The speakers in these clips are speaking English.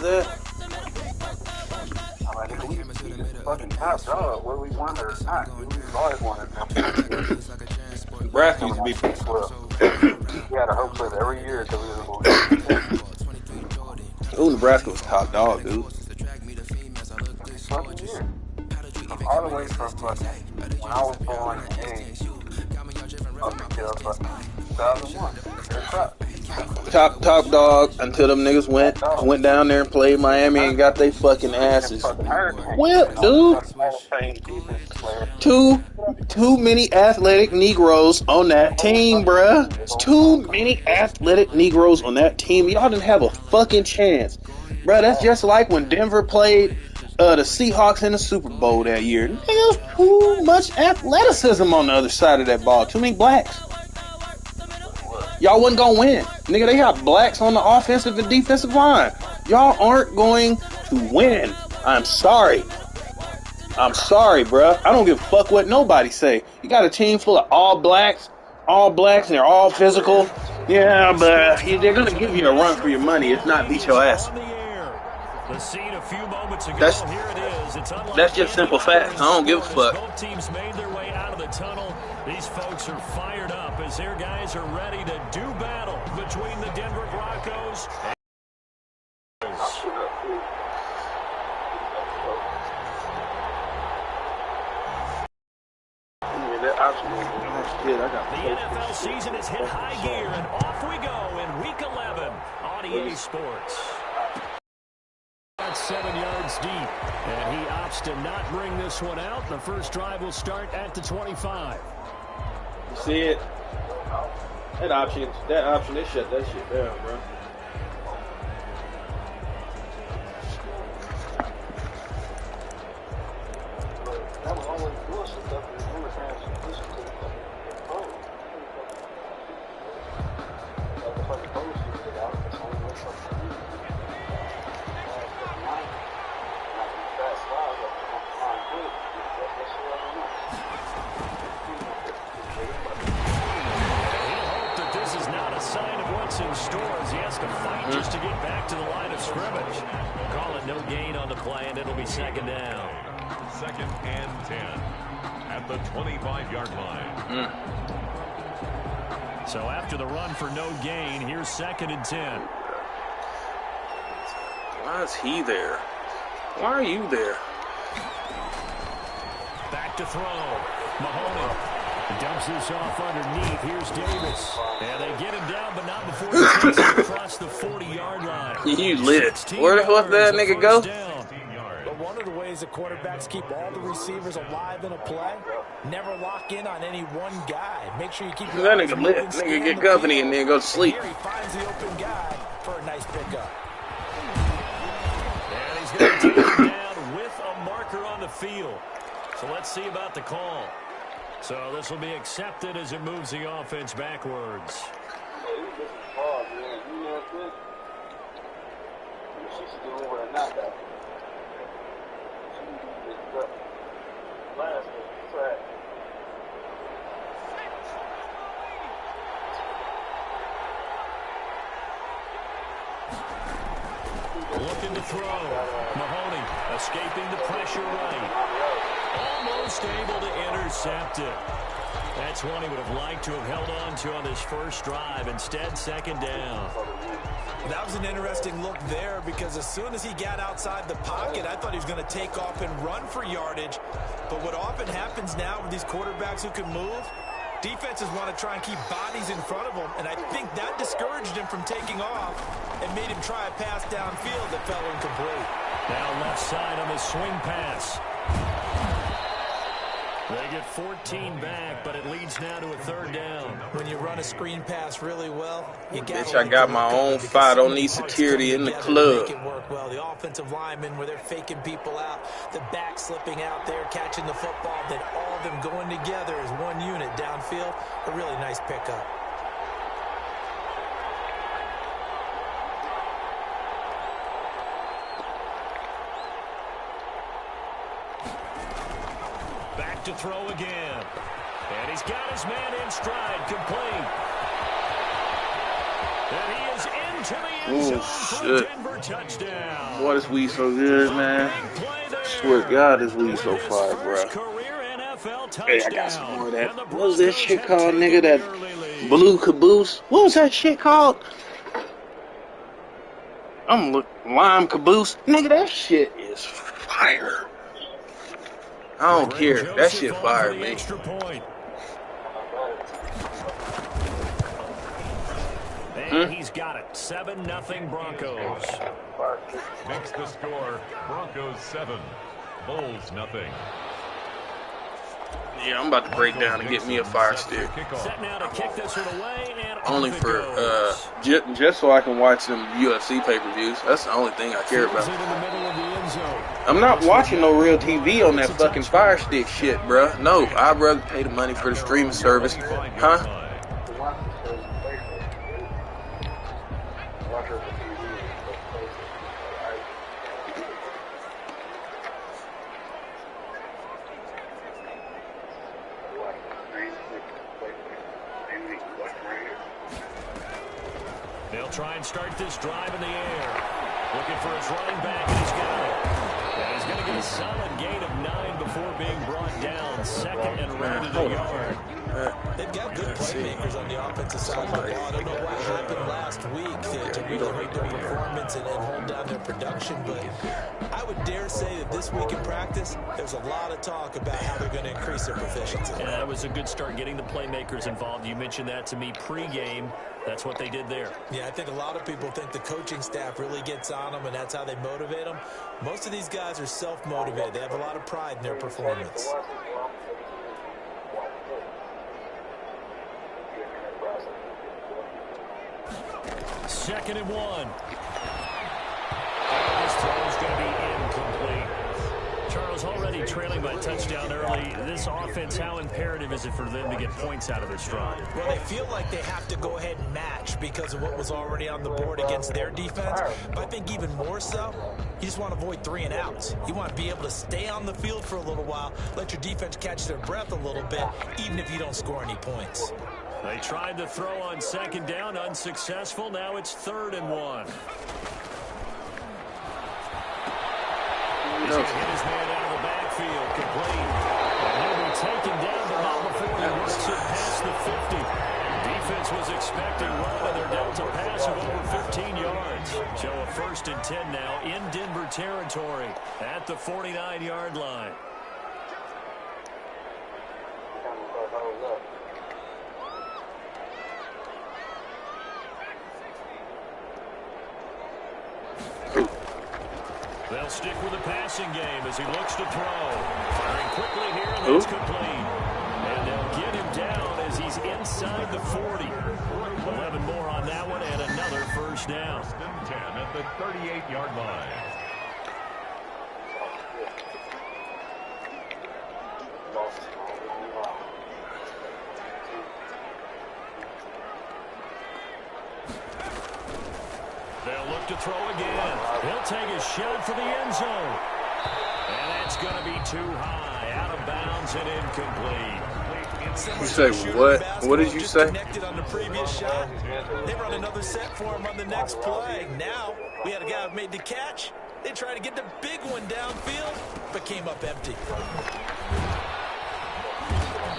was that? Like, if we fucking top dog, whether we won or not, we always wanted them. Nebraska used to be. We had a hope for it every year until we were. Ooh, Nebraska was top dog, dude. Fucking year. All the way from fucking when I was born in '80 up until 2001. Top dog until them niggas went down there and played Miami and got they fucking asses whipped, dude. Too many athletic Negroes on that team, bruh. It's too many athletic Negroes on that team. Y'all didn't have a fucking chance, bruh. That's just like when Denver played the Seahawks in the Super Bowl that year. There's too much athleticism on the other side of that ball. Too many blacks. Y'all wasn't gonna win. Nigga, they got blacks on the offensive and defensive line. Y'all aren't going to win. I'm sorry, bruh. I don't give a fuck what nobody say. You got a team full of all blacks, and they're all physical. Yeah, but they're gonna give you a run for your money, if not beat your ass. That's just simple facts. I don't give a fuck. Both teams made their way out of the tunnel. These folks are fired up as their guys are ready to do battle between the Denver Broncos and the NFL season has hit high gear, and off we go in Week 11 on EA Sports. 7 yards deep, and he opts to not bring this one out. The first drive will start at the 25. You see it? That option, they shut that shit down, bro. That was always bullshit stuff. In stores, he has to fight just to get back to the line of scrimmage. Call it no gain on the play, and it'll be second down. 2nd and 10 at the 25-yard line. So after the run for no gain, here's 2nd and 10. Why is he there? Why are you there? Back to throw. Mahoney dumps this off underneath. Here's Davis. And they get him down, but not before he takes it across the 40-yard line. You lit. Where the fuck that nigga go? But one of the ways the quarterbacks keep all the receivers alive in a play, never lock in on any one guy. Make sure you keep your that nigga lit. Nigga get company and then go to sleep. Here he finds the open guy for a nice pickup. And he's going to take him down with a marker on the field. So let's see about the call. So this will be accepted as it moves the offense backwards. Looking to throw. Mahoney escaping the pressure right. Almost able to intercept it. That's one he would have liked to have held on to on this first drive. Instead, second down. That was an interesting look there because as soon as he got outside the pocket, I thought he was going to take off and run for yardage. But what often happens now with these quarterbacks who can move, defenses want to try and keep bodies in front of them, and I think that discouraged him from taking off and made him try a pass downfield that fell incomplete. Now left side on the swing pass. They get 14 back, but it leads now to a third down. When you run a screen pass really well, you bitch, I got my own fight. Don't need security in the club. Make it work well. The offensive linemen, where they're faking people out, the back slipping out there, catching the football, then all of them going together as one unit downfield. A really nice pickup. Back to throw again. And he's got his man in stride, complete. And he is in into the end Oh, zone for a shit. Denver touchdown. Boy, this weed so good, man. Big play there. Swear to God, this weed With so his fire, first bro. career NFL Hey, I got some touchdown. more of that. And the What was that Broncos shit have called, taken nigga? the That early lead. blue caboose? What was that shit called? Lime caboose. Nigga, that shit is fire. I don't care. That shit on fire for the me. extra point. And he's got it. 7-0 Broncos. Makes the score Broncos 7, Bulls nothing. Yeah, I'm about to break down and get me a fire stick. Set now to kick this one away, and Only off it for goes. just so I can watch some UFC pay-per-views. That's the only thing I care about. Fields it in the middle of the end zone. I'm not watching no real TV on that fucking fire stick shit, bruh. No, I'd rather pay the money for the streaming service. Huh? They'll try and start this drive in the air. Looking for his running back, and he's got it. And he's going to get a solid gain of 9 before being brought down. Second and around in the yard. They've got good playmakers on the offensive side of the ball. I don't know what happened last week to really hurt their performance and hold down their production, but I would dare say that this week in practice, there's a lot of talk about how they're going to increase their proficiency. Yeah, that was a good start getting the playmakers involved. You mentioned that to me pregame. That's what they did there. Yeah, I think a lot of people think the coaching staff really gets on them, and that's how they motivate them. Most of these guys are self-motivated. They have a lot of pride in their performance. Second and 1. This throw is going to be incomplete. Charles, already trailing by a touchdown early. This offense, how imperative is it for them to get points out of this drive? Well, they feel like they have to go ahead and match because of what was already on the board against their defense. But I think even more so, you just want to avoid 3 and outs. You want to be able to stay on the field for a little while, let your defense catch their breath a little bit, even if you don't score any points. They tried to throw on second down, unsuccessful. Now it's 3rd and 1. He's going to hit his man out of the backfield, complete. And he'll be taken down, but not before he works it past the 50. Defense was expecting well with their delta pass of over 15 yards. So a 1st and 10 now in Denver territory at the 49-yard line. They'll stick with the passing game as he looks to throw. Firing quickly here, and that's complete. And they'll get him down as he's inside the 40. 11 more on that one, and another first down. 10 at the 38-yard line. They'll look to throw again. He'll take a shot for the end zone. And that's going to be too high. Out of bounds and incomplete. You say what? What did you say? Connected on the previous shot. They run another set for him on the next play. Now, we had a guy who made the catch. They tried to get the big one downfield, but came up empty.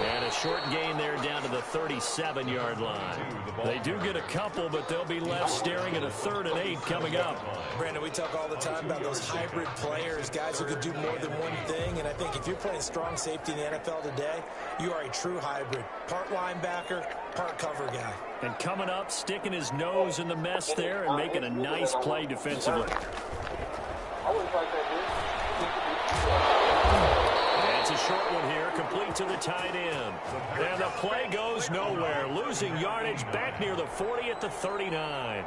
And a short gain there down to the 37-yard line. They do get a couple, but they'll be left staring at a 3rd and 8 coming up. Brandon, we talk all the time about those hybrid players, guys who could do more than one thing. And I think if you're playing strong safety in the NFL today, you are a true hybrid. Part linebacker, part cover guy. And coming up, sticking his nose in the mess there and making a nice play defensively. It's a short one here, complete to the tight end. And the play goes nowhere, losing yardage back near the 40 at the 39.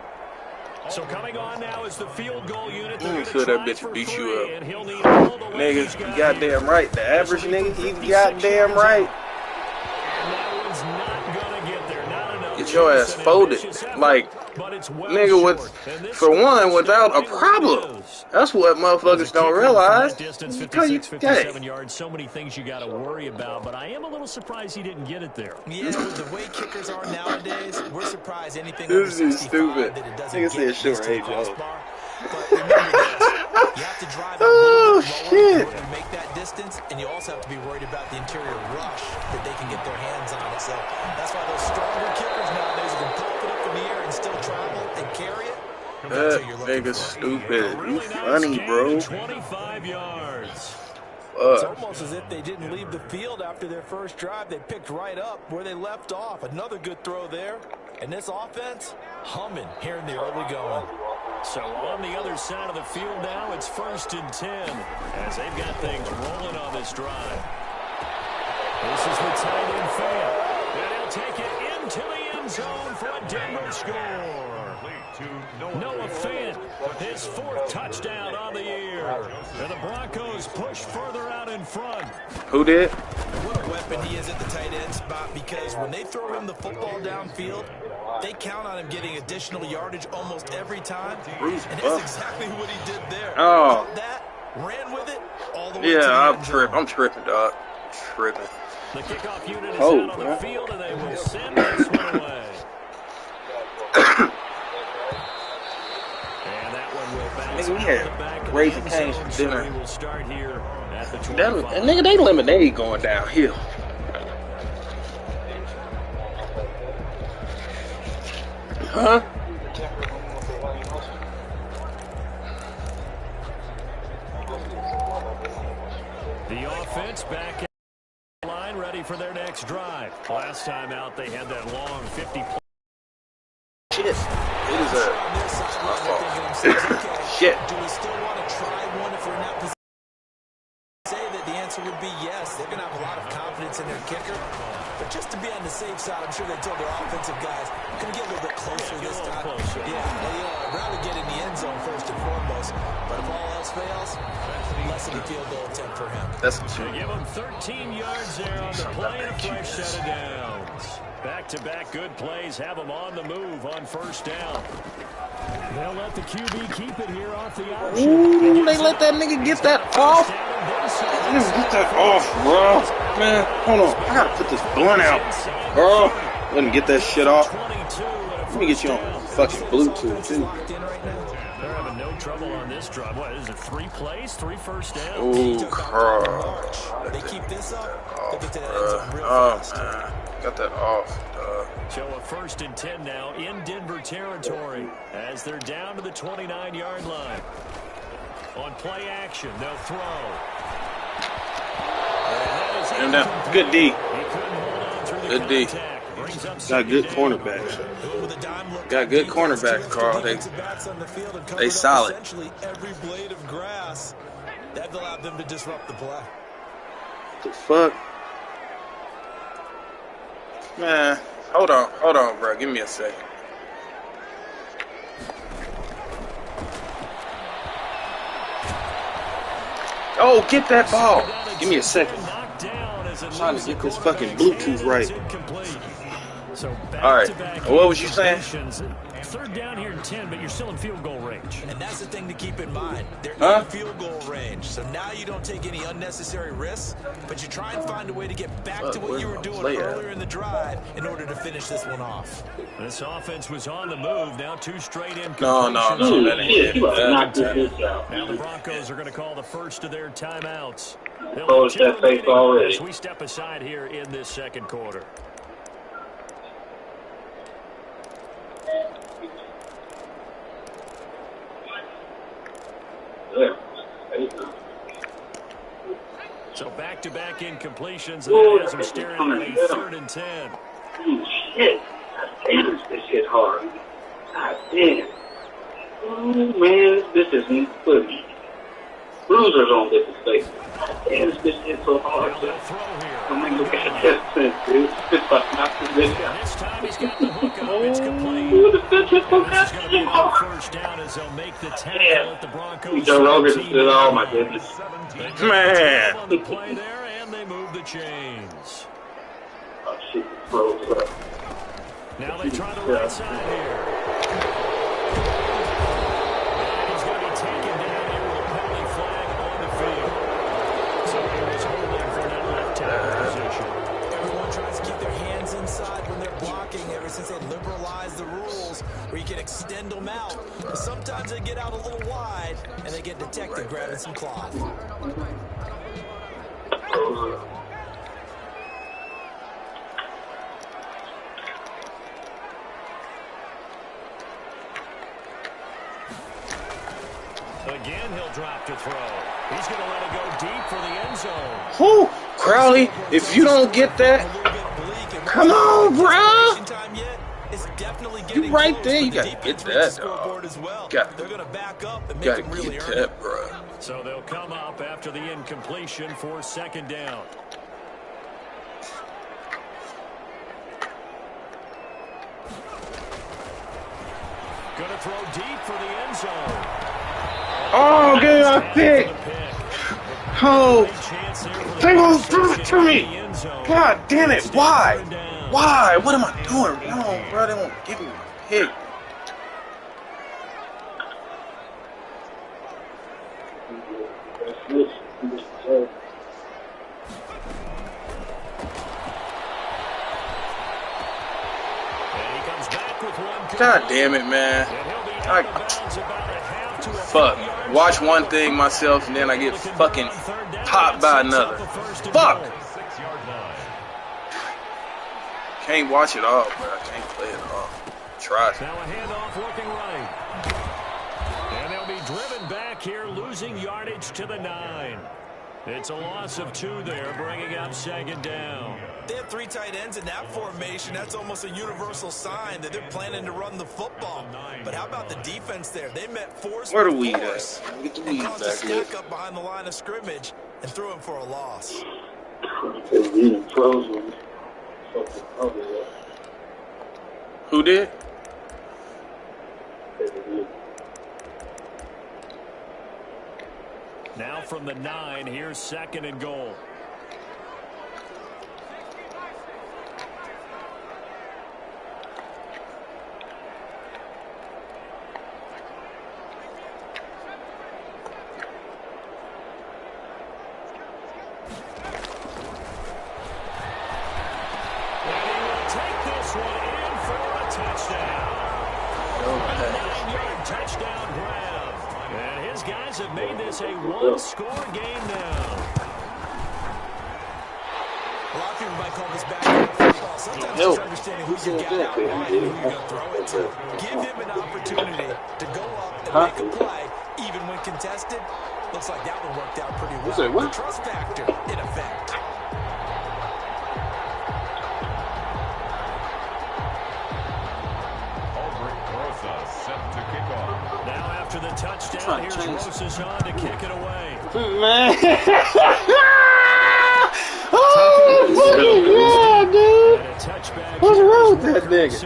So coming on now is the field goal unit. So that bitch beat you up. And he'll need all the Nigga, you goddamn right. The average nigga, you goddamn right. And that one's not gonna get there. Not enough. Get get your ass folded. Like, nigga, for one, without a problem. That's what motherfuckers don't realize. Because you 57 yards, so many things you got to worry about, but I am a little surprised he didn't get it there. Yeah, with the way kickers are nowadays, we're surprised anything This over is 65 stupid. that it doesn't Nigga get said to the sure, crossbar. But remember this, you have to drive it a little bit lower in order to make that distance, and you also have to be worried about the interior rush that they can get their hands on it. So that's why those stronger kickers nowadays can pop it up in the air and still travel and carry it. That nigga's stupid. You funny, bro. 25 yards. It's almost as if they didn't leave the field after their first drive. They picked right up where they left off. Another good throw there. And this offense, humming here in the early going. So on the other side of the field now, it's 1st and 10 as they've got things rolling on this drive. This is the tight end fan. And he'll take it into the end zone for a Denver score. Noah Fant, his 4th touchdown on the year. And the Broncos push further out in front. Who did? What a weapon he is at the tight end spot, because when they throw him the football downfield, they count on him getting additional yardage almost every time. And that's exactly what he did there. Oh. Caught that, ran with it, all the way to the Yeah, end zone. I'm tripping, dog. Tripping. The kickoff unit is out on the field, and they will send this one away. And that one will bounce Nigga, we had Raising Cane's for dinner. We will start here at the 25. That, nigga, they lemonade going downhill. Huh? The offense back in the line, ready for their next drive. Last time out, they had that long 50. Shit. It is a... Shit. Do we still want to try one if we're in that position? Say that the answer would be yes. They're going to have a lot of confidence in their kicker. But just to be on the safe side, I'm sure they told their offensive guys, going to get a little bit closer this time. I'd rather get in the end zone first and foremost. But if all else fails, less of a field goal attempt for him. That's They give him 13 yards there on the play and a fresh set of downs. Back-to-back good plays have them on the move on 1st down. They'll let the QB keep it here off the option. Ooh, they let that nigga get that off. Get that off, bro. Man, hold on. I gotta put this blunt out. Bro, let him get that shit off. Let me get you on fucking Bluetooth, too. They're having no trouble on this drive. What is it, 3 plays, 3 first downs? Ooh, crap. They keep this up, they get to that end zone real fast. Man. Got that off. So a 1st and 10 now in Denver territory as they're down to the 29-yard line. On play action, they'll throw. And that good D. Good D. Got good cornerbacks. Got good cornerbacks, Carl. They solid. Every blade of grass that allowed them to disrupt the play. The fuck? Man, hold on, bro. Give me a second. Oh, get that ball. Give me a second. I'm trying to get this fucking Bluetooth right. All right. What was you saying? 3rd down here in 10, but you're still in field goal range. And that's the thing to keep in mind. They're in field goal range. So now you don't take any unnecessary risks, but you try and find a way to get back to what you were doing earlier in the drive in order to finish this one off. This offense was on the move. Now 2 straight in. No. That ain't it. Now the Broncos are going to call the first of their timeouts. Close that face already. As we step aside here in this 2nd quarter. So back-to-back incompletions, and that has him staring at a 3rd and 10. Shit. God damn, this shit hard. God damn. Oh, man, this is good. Bruisers on this face. God damn, this shit so hard. Don't make no goddamn sense, dude. This fucking knock this guy. This time he's got the hook up. It's complete. Ooh, this shit so This is going to be a hard. first down as they'll make the tackle at the Broncos. Joe Rogan just did all my goodness. Man. On the play there, and they move the chains. Oh, shit, froze up. Now they try the right side here. And he's going to be taken down here with a penalty flag on the field. So he was holding for that left tackle position. Everyone tries to keep their hands inside when they're blocking ever since they liberalized the rules where you can extend them out. But sometimes they get out a little wide and they get detected grabbing some cloth. Again, he'll drop to throw. He's going to let it go deep for the end zone. Whew, Crowley, if you don't get that, come on, bro. You right there. You got to get that, dog. They're going to back up and make them really earn it, bro. So they'll come up after the incompletion for second down. Going to throw deep for the end zone. Oh, get a pick. Oh, they won't throw it to me. God damn it. Why? Why? What am I doing? No, bro, they won't give me a pick. God damn it, man. Fuck. Watch one thing myself and then I get fucking popped by another. Fuck. Can't watch it all, bro. I can't play it all. Try. Now a handoff looking right. And they'll be driven back here, losing yardage to the 9. It's a loss of 2 there, bringing up second down. They have 3 tight ends in that formation. That's almost a universal sign that they're planning to run the football. But how about the defense there? They met force. Where the weed at? Get the weed back here. Stack up behind the line of scrimmage and threw him for a loss. Who did? Now from the 9, here's second and goal. Have made this a one-score game now. A lot of people might call this backyard football. Sometimes it's understanding who's your guy out wide and who you're going to throw it to. Give him an opportunity to go up and make a play, even when contested. Looks like that one worked out pretty well. The trust factor, in effect. After the touchdown, here's Rosas on to kick it away. Man. Oh, fucking yeah, dude. What's wrong with that nigga?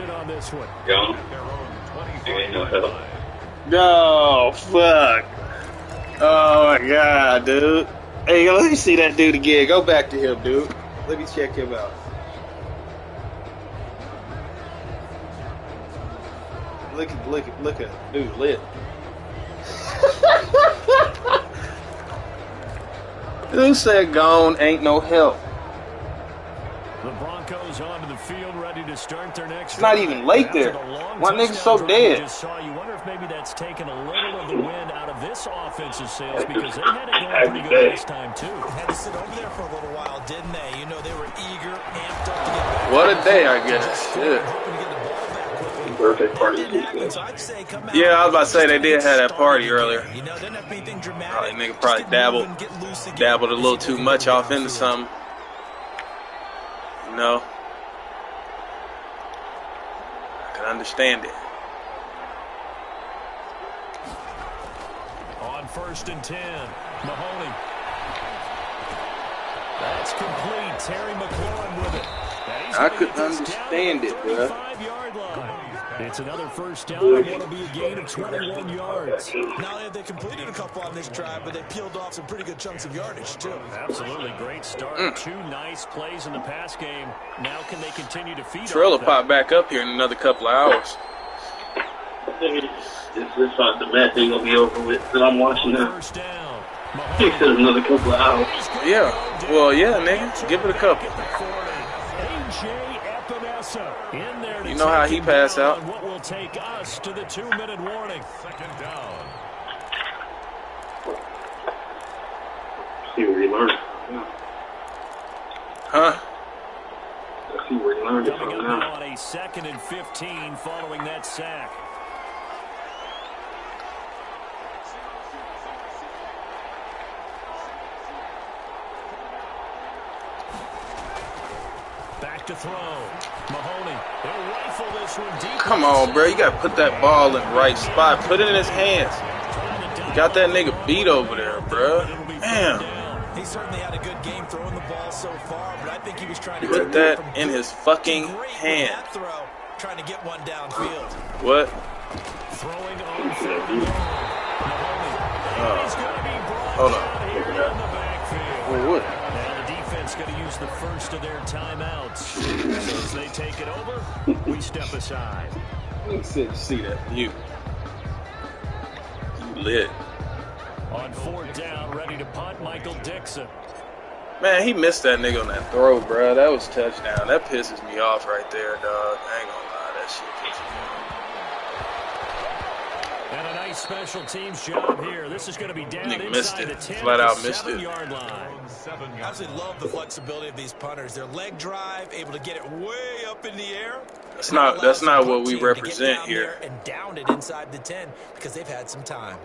No, fuck. Oh, my God, dude. Hey, let me see that dude again. Go back to him, dude. Let me check him out. Look at dude lit. Who said gone ain't no help? The Broncos onto the field, ready to start their next. It's not even late there. Why niggas so dead? You wonder if maybe that's taken a little of the wind out of this offensive sales because they had it going pretty good last time too. Had to sit over there for a little while, didn't they? You know, they were eager, amped up to get back. What a day, I guess. Yeah. Birthday party. Yeah, I was about to say they did have that party earlier. Probably nigga dabbled a little too much off into something. You know, I can understand it. On 1st and 10, Mahoney. That's complete. Terry McLaurin with it. I couldn't understand it, bro. It's another first down, and it'll be a gain of 21 yards. Now they completed a couple on this drive, but they peeled off some pretty good chunks of yardage, too. Absolutely great start. 2 nice plays in the pass game. Now can they continue to feed Terrell will off pop back up here in another couple of hours. This like the match ain't gonna be over with that I'm watching now. First down. He said another couple of hours. Yeah. Well, yeah, nigga. Give it a couple. You know how he passed out. What will take us to the 2-minute warning. Second down. See where he learned. Huh? Let's see where he learned it Coming from up now. on a 2nd and 15 following that sack. Back to throw. Mahoney. He'll rifle this one deep. Come on, bro. You got to put that ball in the right spot. Put it in his hands. Got that nigga beat over there, bro. Damn. He certainly had a good game throwing the ball so far, but I think he was trying to Put that in his fucking hand. that throw, trying to get one downfield. What? Throwing on 3rd and long. Mahoney. He's going to be brought Hold on. down here in the backfield. Well, what? Now the defense going to use the first of their timeouts. So as they take it over, we step aside. He said, see that? You lit. On 4th down, ready to punt, Michael Dixon. Man, he missed that nigga on that throw, bro. That was touchdown. That pisses me off right there, dog. I ain't gonna lie. That shit pisses me off. And a nice special teams job here. This is going to be down Nigga missed inside it. the 10 Flat out at the missed it. 7-yard line. I absolutely love the flexibility of these punters. Their leg drive, able to get it way up in the air. That's not what we represent down here. And down it inside the 10 because they've had some time.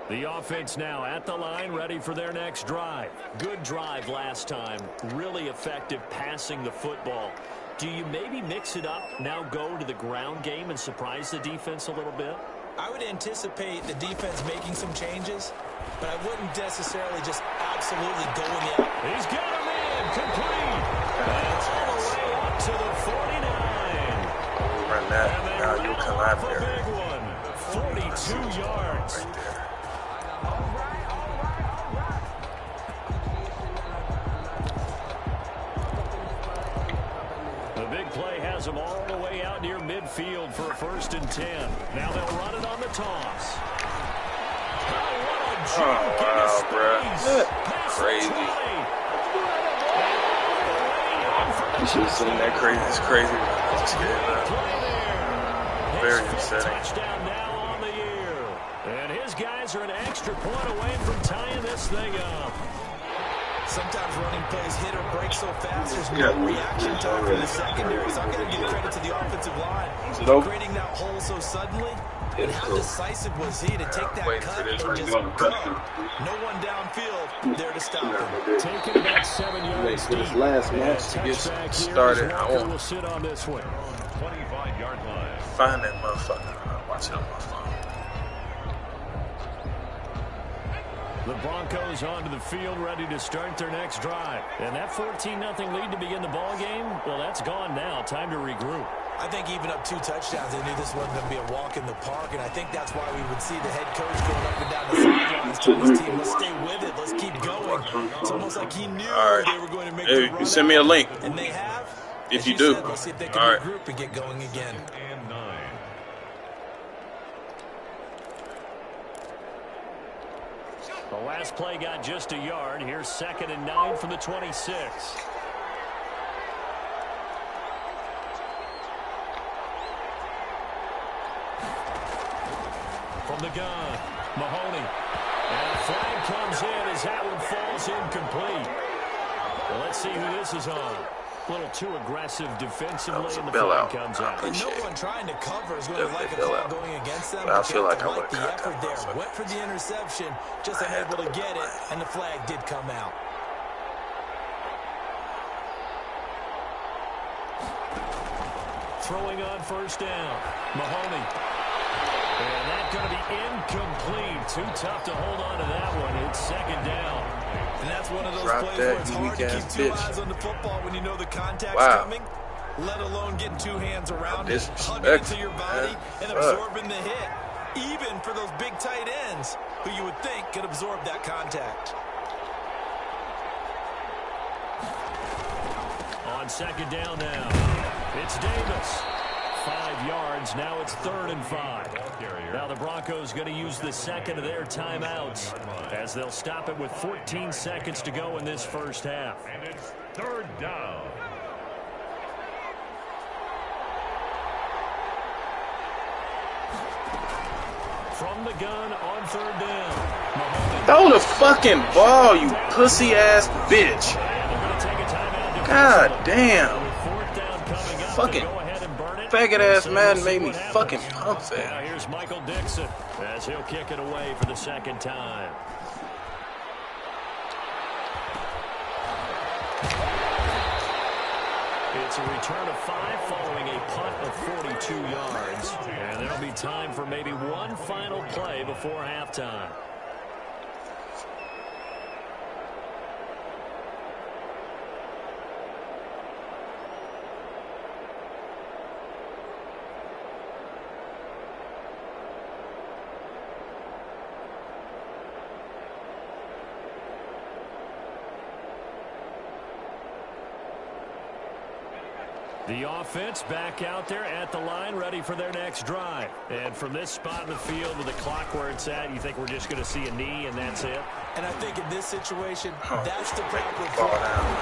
The offense now at the line, ready for their next drive. Good drive last time. Really effective passing the football. Do you maybe mix it up, now go to the ground game and surprise the defense a little bit? I would anticipate the defense making some changes, but I wouldn't necessarily just absolutely go in the out. He's got him in, complete. That's all the way up to the 49. Run that. Now you come out The there. big one, 42 yards. Right there. The big play has them all the way out near midfield for a 1st and 10. Now they'll run it on the toss. Oh, wow, bro. Crazy. You should have seen that crazy. It's crazy. I'm just kidding, man. Very upsetting. Touchdown now on the year. And his guys are an extra point away from tying this thing up. Sometimes running plays hit or break so fast, there's no reaction time from the secondary. So I've got to give credit to the offensive line for creating that hole so suddenly. And how decisive was he to take that cut and just go? No one downfield there to stop him. Taking about 7 yards Wait for this deep. last match to get started. I Walker want will sit on this one. 25-yard line. to find that motherfucker. I'll watch it on my phone. The Broncos onto the field, ready to start their next drive. And that 14-0 lead to begin the ball game, well, that's gone now. Time to regroup. I think even up 2 touchdowns, they knew this wasn't going to be a walk in the park, and I think that's why we would see the head coach going up and down the sidelines telling his team, let's stay with it, let's keep going. It's almost like he knew they were going to make the run. You send me a link. And they have. If As you do. said, let's see if they can All right. regroup and get going again. And 9. The last play got just a yard. Here's 2nd and 9 from the 26. From the gun, Mahoney. And a flag comes in as that one falls incomplete. Well, let's see who this is on. A little too aggressive defensively, and the flag comes out. And no one trying to cover is going to like a call going against them. I feel like I like would the have effort there. Went for the interception, just unable to get it, and the flag did come out. Throwing on 1st down, Mahoney. And that's going to be incomplete. Too tough to hold on to that one. It's second down. And that's one of those Drop plays that, where it's you hard to weak-ass keep two bitch. eyes on the football when you know the contact's Wow. coming, let alone getting two hands around it, Disrespectful, hugging it to your body, man. and Fuck. absorbing the hit, even for those big tight ends who you would think could absorb that contact. On second down now, it's Davis. 5 yards. Now it's 3rd and 5. Now the Broncos going to use the second of their timeouts as they'll stop it with 14 seconds to go in this first half. And it's 3rd down. From the gun on 3rd down. Mahomes. Throw the fucking ball, you pussy-ass bitch. God damn. Fucking faggot-ass Madden made me fucking pump Now that. here's Michael Dixon as he'll kick it away for the second time. It's a return of 5 following a punt of 42 yards. And there'll be time for maybe one final play before halftime. The offense back out there at the line, ready for their next drive. And from this spot in the field with the clock where it's at, you think we're just going to see a knee and that's it? And I think in this situation, that's the Make proper me fall play. down.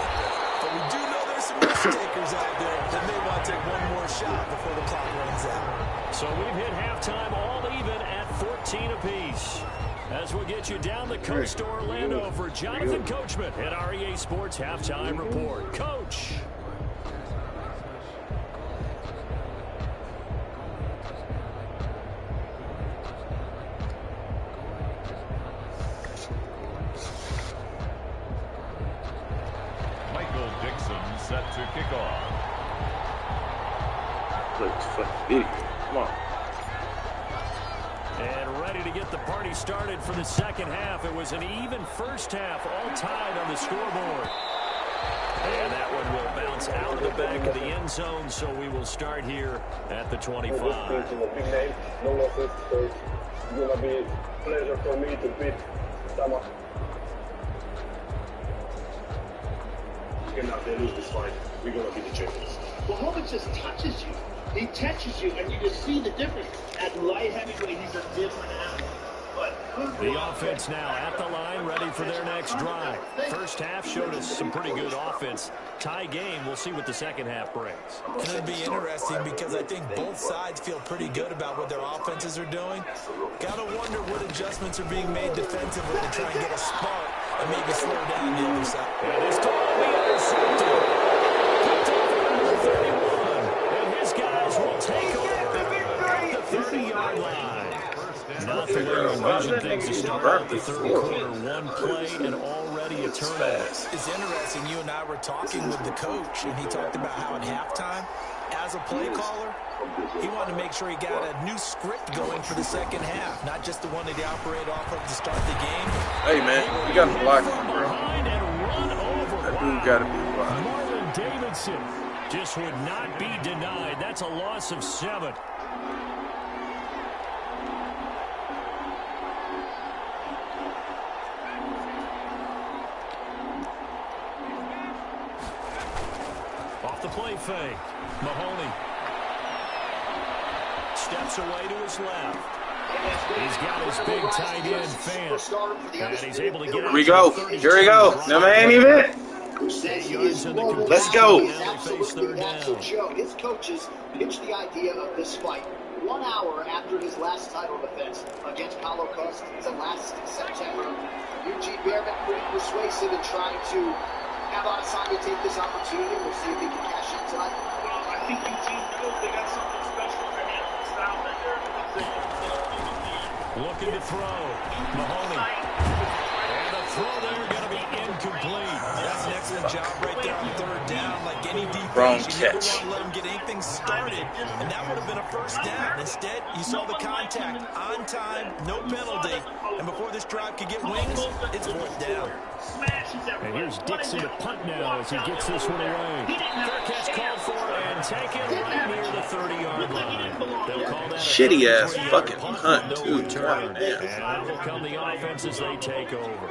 But we do know there's some risk takers out there that may want to take one more shot before the clock runs out. So we've hit halftime all even at 14 apiece. As we'll get you down the coast to Orlando for Jonathan Coachman at REA Sports Halftime Report. Coach. Michael Dixon set to kick off. Play this fucking video. Come on. And ready to get the party started for the second half. It was an even first half, all tied on the scoreboard. And that one will bounce out of the back of the end zone, so we will start here at the 25. Big name, no losses, so it's gonna be a pleasure for me to beat someone. Even if they lose this fight, we're gonna be the champions. Muhammad just touches you. He touches you, and you just see the difference. At light heavyweight, he's a different animal. But The offense now at the line, ready for their next drive. First half showed us some pretty good offense. Tie game, we'll see what the second half brings. And it'll be interesting because I think both sides feel pretty good about what their offenses are doing. Gotta wonder what adjustments are being made defensively to try and get a spark and maybe slow down the other side. And it's totally intercepted. Picked off at number 31. And his guys will take over at the 30-yard line. Not the way you envision things to start out the third quarter. One play and already a turnover. It's interesting. You and I were talking with the coach, and he talked about how at halftime, as a play caller, he wanted to make sure he got a new script going for the second half, not just the one that he operated off of to start the game. Hey, man, you got to block him, bro. Behind and run over. That dude got to be blocked. Marlon Davidson just would not be denied. That's a loss of 7. Off the play fake. Mahoney steps away to his left. He's got his big tight end fan. And he's able to get out. Here we go. Here we go. No man even. who says he is global. Let's go. He is absolutely an absolute show. His coaches pitched the idea of this fight 1 hour after his last title defense against Paulo Costa last September. Eugene Behrman pretty persuasive in trying to have Adesanya take this opportunity. We'll see if he can cash in tonight. Well, I think Eugene knows they got something special for him. Style right there. Looking to throw. Mahoney. And the throw there going to be incomplete. That's an excellent job right there on third down. Like any defense, Wrong You never catch. want to let him get anything started, and that would have been a first down. Instead, you saw the contact on time, no penalty, and before this drive could get wings, it's fourth down. And here's Dixon to punt now as he gets this one away. Fair catch called for and taken right near the 30-yard line. They'll call that a Shitty ass 33-yard fucking punt punt, with no too. return. Damn. And that will come the offense as they take over.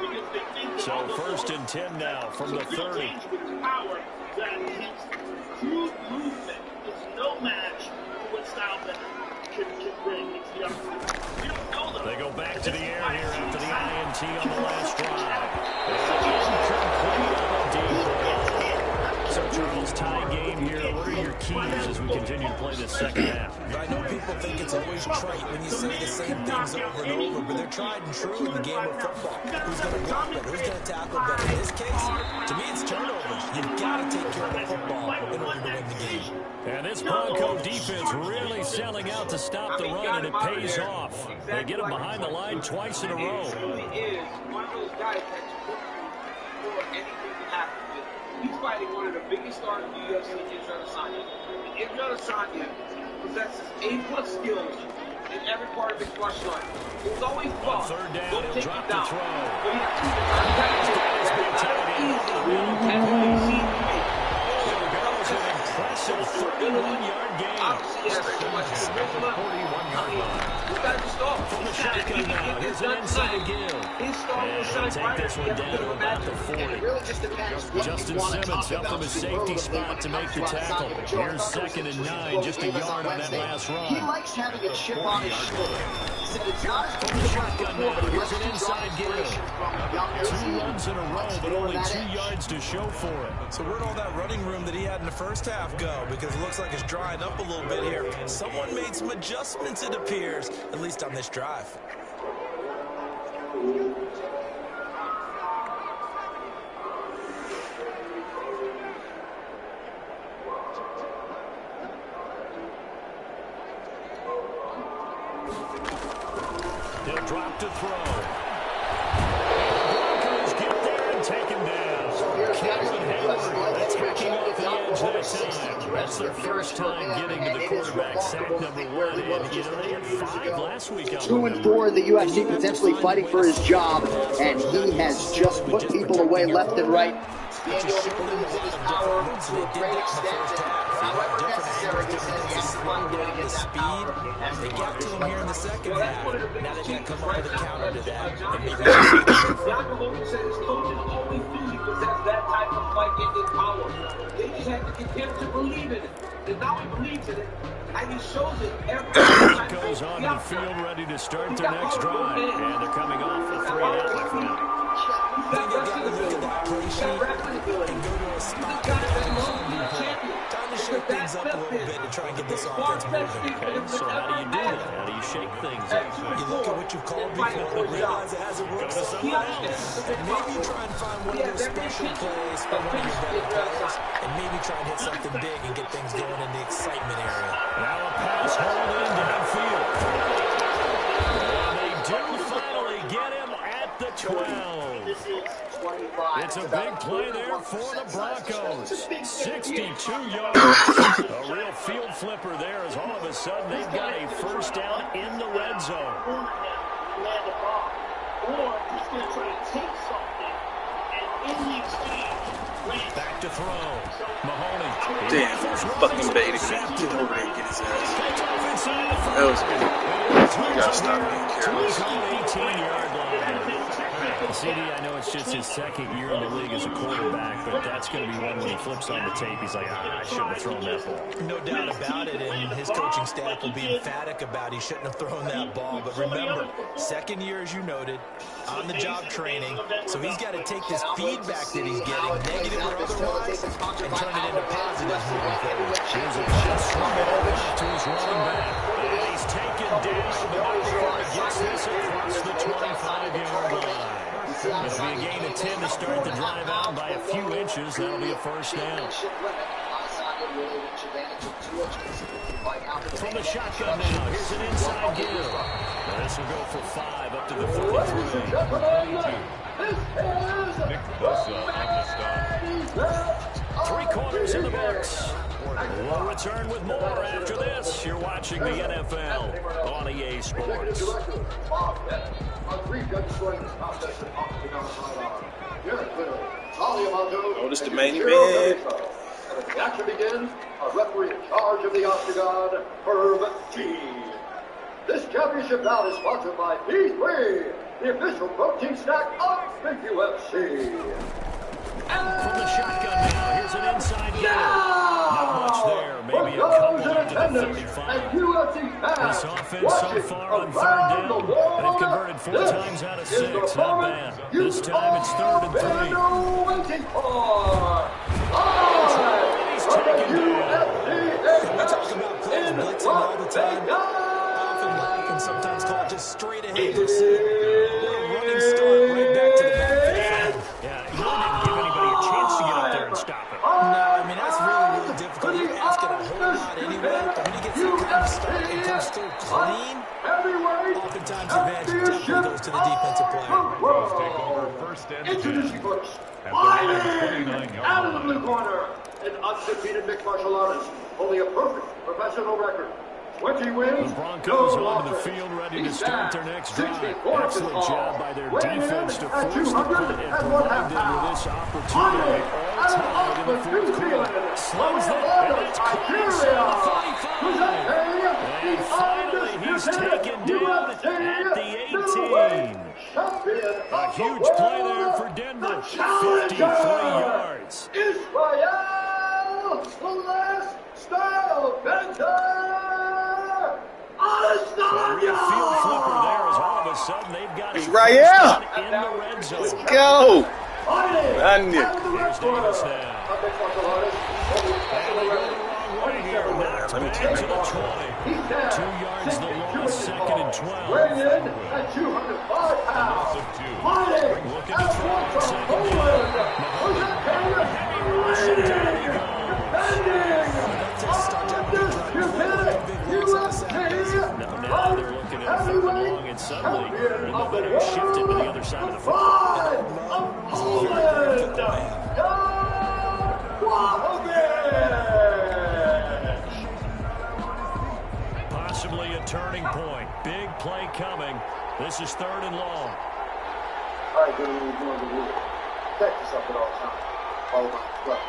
So 1st and 10 now from the 30. Crude movement is no match for what Style can bring. They go back to the air here after the INT on the last drive. So, Charles, tie game here. What are your keys as we continue to play this second half? I know people think it's always trite when you say the same things over and over, but they're tried and true in the game of football. Who's going to block better? Who's going to tackle better? In this case, to me, it's turnovers. You've got to take care of the football in order to win the game. And this Bronco defense really selling out to stop the run, and it pays off. They get him behind the line twice in a row. He is one of those guys that's before anything can happen with. He's fighting one of the biggest stars in the UFC, Israel Adesanya. And Israel Adesanya possesses A+ skills in every part of his martial art. He's always fought. On 3rd down, Don't he'll take drop him the down. throw. But he has That's what he seems to me. Goes an impressive 31-yard gain. Obviously, he has so much charisma. This guy just off. From the shotgun now, here's an inside give. His star will shine Take brighter this if one you ever down could to have about the imagined. 40. It really just depends what Justin you want to Simmons talk up from about his safety spot to make the tackle. Here's 2nd and 9, just a yard on that last He run. likes having a chip on his shoulder. He said it's not as From the shotgun now, here's an inside give. Two 2 runs in a row, but only 2 yards to show for it. So where'd all that running room that he had in the first half go? Because it looks like it's drying up a little bit here. Someone made some adjustments, it appears, at least on this drive. They'll drop to throw. Broncos get there and take him down. Calvin Hayward attacking off the edge that time. That's their first time getting to the quarterback. Sack number 1. And, you know, they had 5 last week. 2-4 in the UFC, potentially fighting for his job, and he has just put people away left and right. Daniel believes in his power to a great extent, and however necessary, he says he's fun going to get that power. They got to him here in the second half. Now they got to come up with a counter to that. And maybe Dr. Logan said his coaches always knew he possessed that type of fight-ending power. They just had to get him to believe in it. And now he believes in it, and he shows it every time. Goes on to the field ready to start their next drive. And they're coming off a 3-and-out for now. I think you got to look at that play sheet and go to a spot that they can time to shake things up a little bit to try and get this offense moving. Okay, so how do you do that? How do you shake things up? You look at what you've called before and realize it hasn't worked for someone else. And maybe you try and find one of those special plays for one of your better players, and maybe try and hit something big and get things going in the excitement area. Now a pass hauled in downfield. And they do finally get him at the 12. It's a big play there for the Broncos. 62 yards. A real field flipper there as all of a sudden they've got a first down in the red zone. Back to throw. Mahoney. Damn, fucking baited me. Get over there and get his ass. That was good. You gotta stop being careless. 18-yard line. CD, I know it's just his 2nd year in the league as a quarterback, but that's going to be one when he flips on the tape. He's like, I shouldn't have thrown that ball. No doubt about it, and his coaching staff will be emphatic about he shouldn't have thrown that ball. But remember, 2nd year, as you noted, on-the-job training, so he's got to take this feedback that he's getting, negative or otherwise, and turn it into positives moving forward. Here's a pass to his running back, and he's taken down before he gets this across the 25-yard line. It'll be a gain of 10 to start the drive out by a few inches. That'll be a first down. From the shotgun now, here's an inside give. This will go for 5 up to the 43. Nick Bosa on the stop. 3 quarters in the books. We'll return with more after this. You're watching the NFL on EA Sports. Notice the main event. As the action begins, a referee in charge of the Octagon, Herb G. This championship bout is sponsored by P3, the official protein snack of the UFC. From the shotgun now, here's an inside hitter. Not much there, maybe a couple up to the 35. This offense so far on third down, they've converted 4 times out of 6. Not bad. This time it's 3rd and 3. He's taken down. We talk about players blitzing all the time. Often laugh and sometimes call it just straight ahead. You'll see a running start right back to the backfield. Yeah, he didn't give anybody a chance to get up there and stop it. No, I mean, that's really difficult. You're asking a whole lot anyway. But when he gets that kind of start and comes through clean, oftentimes the advantage definitely goes to the defensive player. Broncos take over 1st and 10 at their own 29-yard Out of the line. corner, an undefeated mixed martial artist, only a perfect professional record. 20 wins, The Broncos no onto the losses. field ready to He start stands their next drive. 64 Excellent inches job tall. by their Weighing in defense to at force the punt and 201 provide them with this opportunity all tied in the 4th quarter. Slows that, and that's close on the 45. And finally, he's taken down at the 18. A huge play there for Denver. 53 yards. Israel, the last style Bender. A real field flipper there as all of a sudden they've got a Israel! first down in the red zone. Let's go. Here's Davis now. And they go the wrong way here. Knocked back to the 20. 2 yards the loss, 2nd and 12. Weighing in at 205 pounds. Looking to throw on 2nd down. Heavy rush and down he goes. Now they're looking at 3rd and long, and suddenly the better shift it to the other side of the football. Possibly a turning point. Big play coming. This is 3rd and long. All right, good to know the rule. Protect yourself at all times. Follow my club.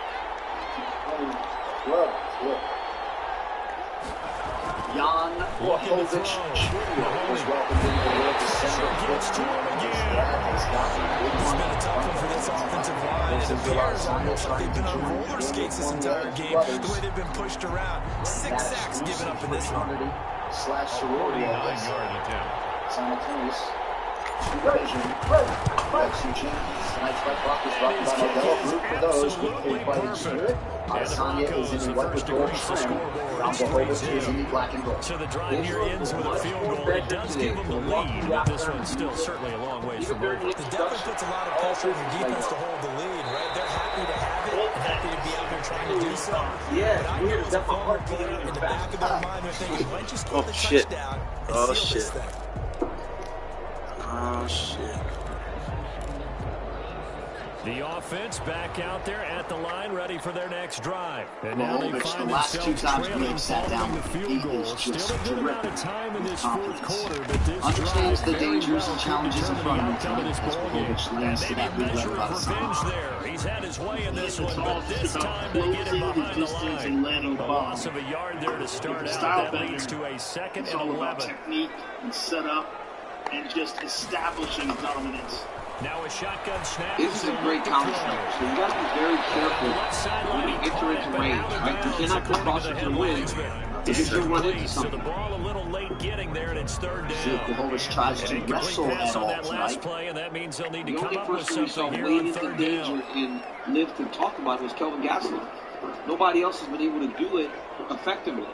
Glove. Jan Blachowicz Jr. was welcomed into the world to center Gets to him again. It's been a tough one for this offensive line. It appears almost like they've been on roller skates this entire game, the way they've been pushed around. 6 sacks given up in this one. Slash sorority 49-yard attempt. simultaneous evasion. Execution. Tonight's fight block is brought to you by Modelo. Root for those with a fighting spirit. Adesanya is in the white with gold trim. Blachowicz is in the black and gold. So the drive here ends with a field goal. It does give them the lead, but this one's still certainly a long ways from over. It definitely puts a lot of pressure on your defense to hold the lead, right? They're happy to have it, happy to be out there trying to do so. But I know as a former player, in the back of their mind, they're thinking, why don't you score the touchdown and seal this thing? Oh, shit. The offense back out there at the line, ready for their next drive. And now they find the last 2 themselves times trailing Blake sat down following the with field him, he goal. is just Still a good amount of terrific time in with this 4th confidence. quarter, but this Understands drive the very dangers well and could challenges in determine front the of him outcome of this tonight as ball game. Blachowicz And lands to maybe that a lead measure led by of revenge there. He's had his way in this one, but this time they get him behind the line. A loss of a yard there to start out. That leads to a 2nd It's and all about 11. technique and setup and just establishing dominance. Now a shotgun snap. This is a great counter snap, so you got to be very careful when you enter into range, right? You cannot go across it to the wind because you'll run into So the something. ball a little late getting there, and it's 3rd down. Blachowicz tries to And wrestle incomplete pass at on all that last tonight. play, and that means they'll need to The come only up with person we saw something here wade on into 3rd danger down. and lived to talk about was Kelvin Gastelum. Nobody else has been able to do it effectively.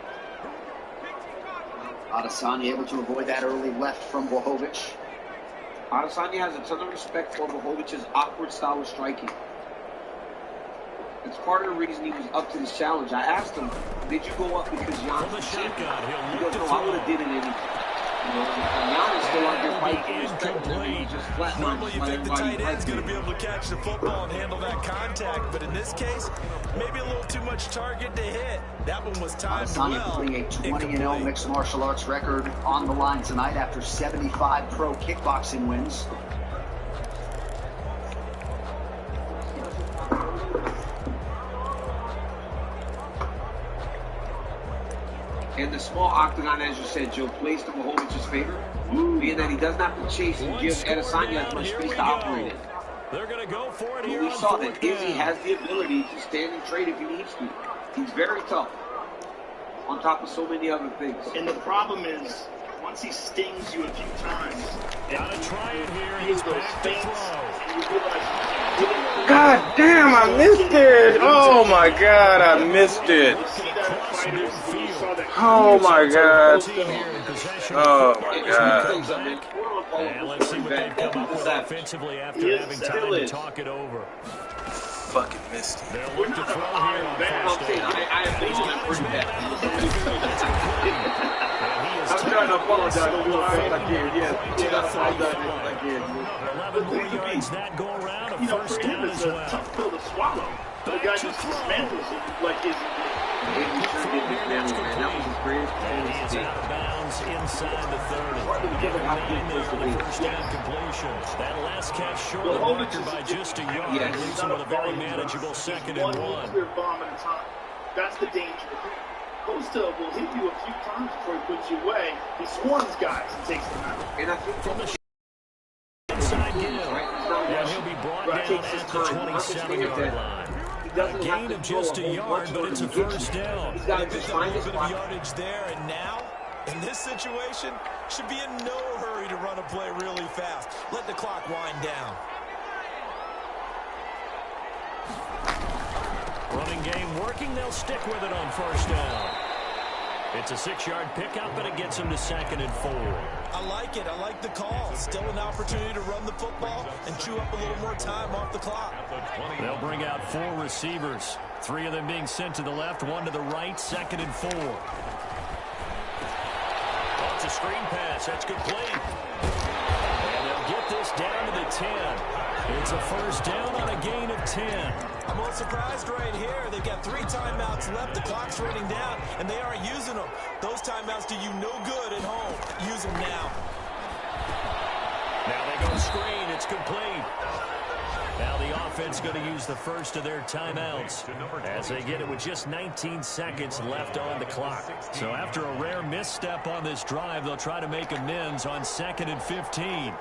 Adesanya able to avoid that early left from Blachowicz. Adesanya has a ton of respect for Blachowicz's awkward style of striking. It's part of the reason he was up to this challenge. I asked him, did you go up because Jan From the said shotgun, He he'll goes, look to no, I would have throw. did it anyway. Now he's still out there fighting for respect. He's just flatlined. Normally you think the tight end's going to be able to catch the football and handle that contact, but in this case, maybe a little too much target to hit. That one was timed well. Putting a 20-0 mixed martial arts record on the line tonight after 75 pro kickboxing wins. And the small octagon, as you said, Joe, plays to Mahovic's favor, being that he doesn't have to chase and give Adesanya as much space to operate in. They're going to go for it here. We saw that Izzy has the ability to stand and trade if he needs to. He's very tough, on top of so many other things. And the problem is, once he stings you a few times, gotta try it here. He's back to throw. God damn, I missed it. Oh my God, I missed it. Oh my God. Oh my God. And let's see what they've come up with offensively after having time to talk it over. Fucking missed it. They'll look to throw here on first down. I have made him pretty bad. I'm trying to apologize to you all again. Yes, again. 11 more yards that go around. A first down as well. It's a tough pill to swallow. The guy just dismantles it like his. That was his greatest And he is out of bounds inside the 30. First down completion. That last catch short of the marker by just a yard. Leaves him with a very manageable 2nd and 1. Nuclear bomb at a time. That's the danger. Costa will hit you a few times before he puts you away. He swarms guys and takes them out. And I think from the inside Gill. And he'll be brought down at the 27-yard line. A gain of just a yard, but it's a first down. He's got a little bit of yardage there, and now, in this situation, should be in no hurry to run a play really fast. Let the clock wind down. Running game working. They'll stick with it on first down. It's a 6-yard pickup, but it gets him to 2nd and 4. I like it. I like the call. Still an opportunity to run the football and chew up a little more time off the clock. They'll bring out 4 receivers. 3 of them being sent to the left, 1 to the right, 2nd and 4. Oh, it's a screen pass. That's complete. And they'll get this down to the 10. It's a first down on a gain of 10. I'm a little surprised right here. They've got 3 timeouts left. The clock's running down, and they aren't using them. Those timeouts do you no good at home. Use them now. Now they go screen. It's complete. Now the offense going to use the first of their timeouts as they get it with just 19 seconds left on the clock. So after a rare misstep on this drive, they'll try to make amends on 2nd and 15.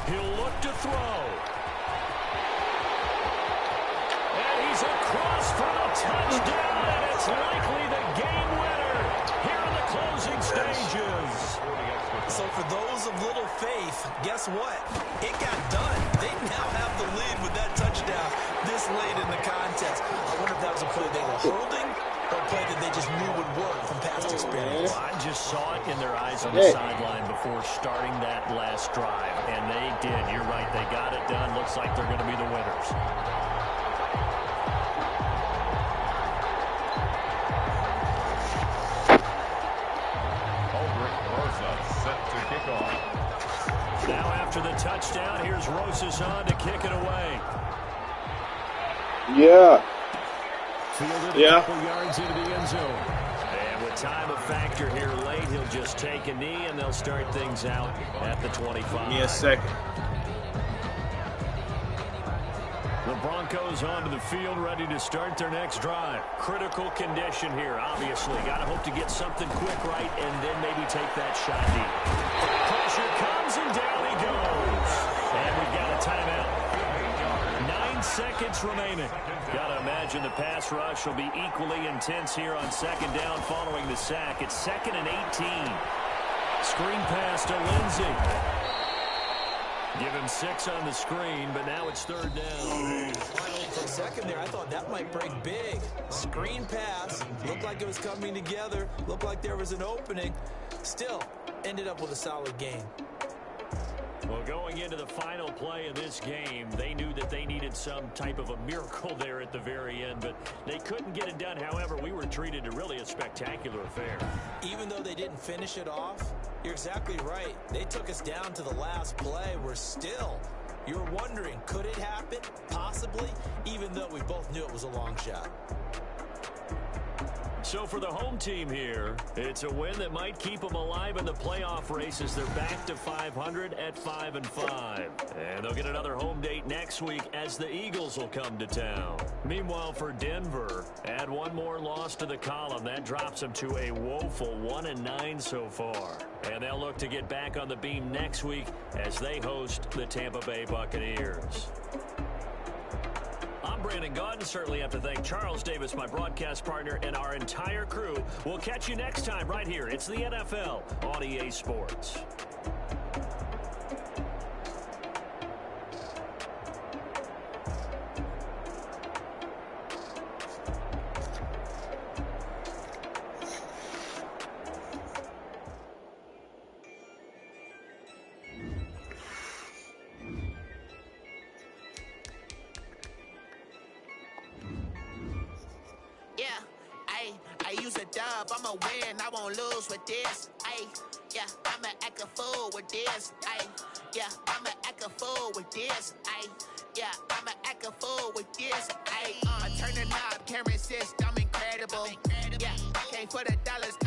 He'll look to throw. And he's across for the touchdown, and it's likely the game winner here in the closing stages. So for those of little faith, guess what? It got done. They now have the lead with that touchdown this late in the contest. I wonder if that was a play they were holding or a play that they just knew would work from past experience. I just saw it in their eyes on the sideline before starting that last drive, and they did. You're right. They got it done. Looks like they're going to be the winners. Now after the touchdown, here's Rosas on to kick it away. Yeah. Fielded a couple yards into the end zone. And with time a factor here late, he'll just take a knee, and they'll start things out at the 25. Give me a second. The Broncos onto the field, ready to start their next drive. Critical condition here, obviously. Got to hope to get something quick right and then maybe take that shot deep. Pressure comes, and down he goes. And we've got a timeout. 9 seconds remaining. Got to imagine the pass rush will be equally intense here on 2nd down following the sack. It's 2nd and 18. Screen pass to Lindsey. Give him 6 on the screen, but now it's 3rd down. For a second there, I thought that might break big. Screen pass. Looked like it was coming together. Looked like there was an opening. Still, ended up with a solid game. Well, going into the final play of this game, they knew that they needed needed some type of a miracle there at the very end, but they couldn't get it done. However, we were treated to really a spectacular affair. Even though they didn't finish it off, you're exactly right. They took us down to the last play. We're still, you're wondering, could it happen? Possibly, even though we both knew it was a long shot. So for the home team here, it's a win that might keep them alive in the playoff race as they're back to 500 at 5-5. And they'll get another home date next week as the Eagles will come to town. Meanwhile, for Denver, add one more loss to the column. That drops them to a woeful 1-9 so far. And they'll look to get back on the beam next week as they host the Tampa Bay Buccaneers. I'm Brandon Gaudin. Certainly have to thank Charles Davis, my broadcast partner, and our entire crew. We'll catch you next time right here. It's the NFL on EA Sports. I'ma win, I won't lose with this. Yeah, I'ma act a fool with this. Yeah, I'ma act a fool with this. Yeah, I'ma act a fool with this. I turn the knob, can't resist, I'm incredible. Yeah, came for the dollars.